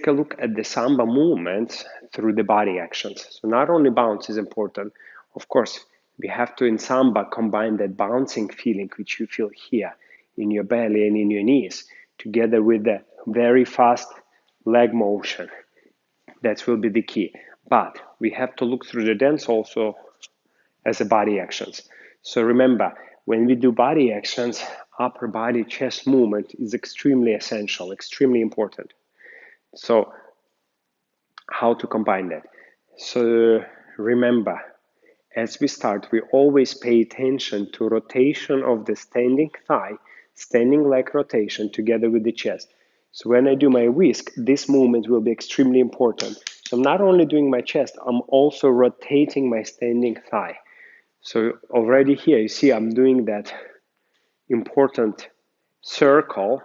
take a look at the Samba movements through the body actions. So not only bounce is important, of course, we have to in Samba combine that bouncing feeling which you feel here in your belly and in your knees together with the very fast leg motion. That will be the key. But we have to look through the dance also as a body actions. So remember, when we do body actions, upper body chest movement is extremely essential, extremely important. So how to combine that? So remember, as we start, we always pay attention to rotation of the standing thigh, standing leg rotation together with the chest. So when I do my whisk, this movement will be extremely important. So I'm not only doing my chest, I'm also rotating my standing thigh. So already here, you see I'm doing that important circle,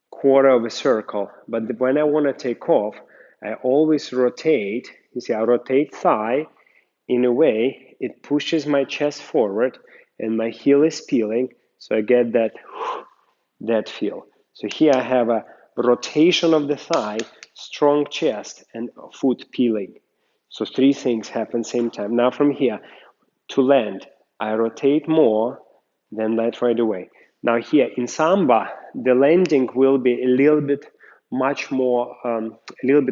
quarter of a circle. But when I want to take off, I always rotate. You see, I rotate thigh in a way, it pushes my chest forward and my heel is peeling. So I get that feel. So here I have a rotation of the thigh, strong chest, and foot peeling. So three things happen same time. Now from here, to land, I rotate more, then land right away. Now here in Samba, the landing will be a little bit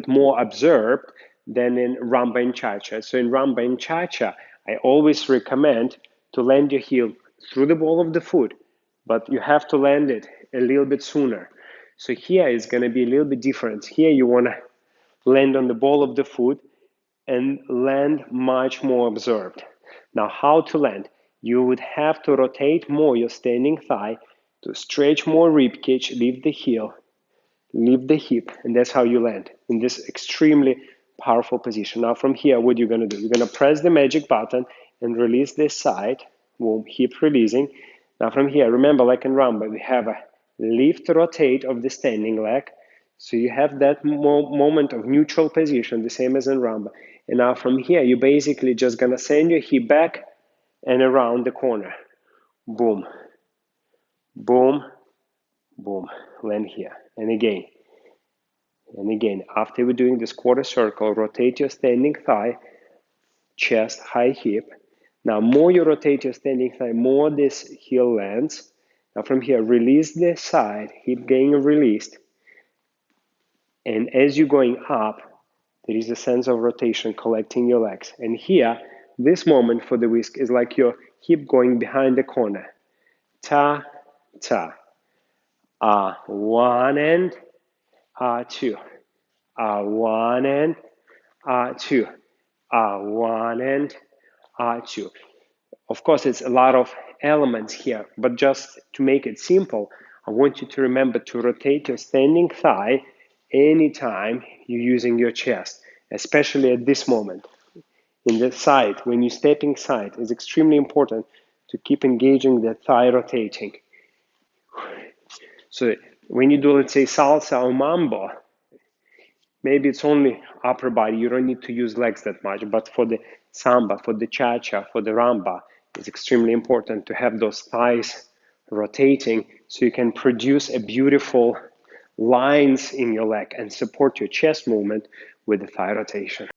more observed than in Rumba and Cha-Cha. So in Rumba and Cha-Cha, I always recommend to land your heel through the ball of the foot, but you have to land it a little bit sooner. So here it's going to be a little bit different. Here you want to land on the ball of the foot and land much more observed. Now, how to land? You would have to rotate more your standing thigh to stretch more rib cage, lift the heel, lift the hip, and that's how you land in this extremely powerful position. Now, from here, what you're going to do? You're going to press the magic button and release this side, boom, hip releasing. Now, from here, remember, like in Rumba, we have a lift, rotate of the standing leg. So you have that moment of neutral position, the same as in Rumba. And now from here, you're basically just going to send your hip back and around the corner. Boom, boom, boom, land here. And again, after we're doing this quarter circle, rotate your standing thigh, chest, high hip. Now, more you rotate your standing thigh, more this heel lands. Now from here, release the side, hip getting released. And as you're going up, there is a sense of rotation collecting your legs. And here, this moment for the whisk is like your hip going behind the corner. Ta, ta. One and two. One and two. One and two. Of course, it's a lot of elements here, but just to make it simple, I want you to remember to rotate your standing thigh anytime you're using your chest, especially at this moment. In the side, when you're stepping side, it's extremely important to keep engaging the thigh rotating. So when you do, let's say, salsa or mambo, maybe it's only upper body, you don't need to use legs that much, but for the Samba, for the Cha-Cha, for the Rumba, it's extremely important to have those thighs rotating so you can produce a beautiful lines in your leg and support your chest movement with the thigh rotation.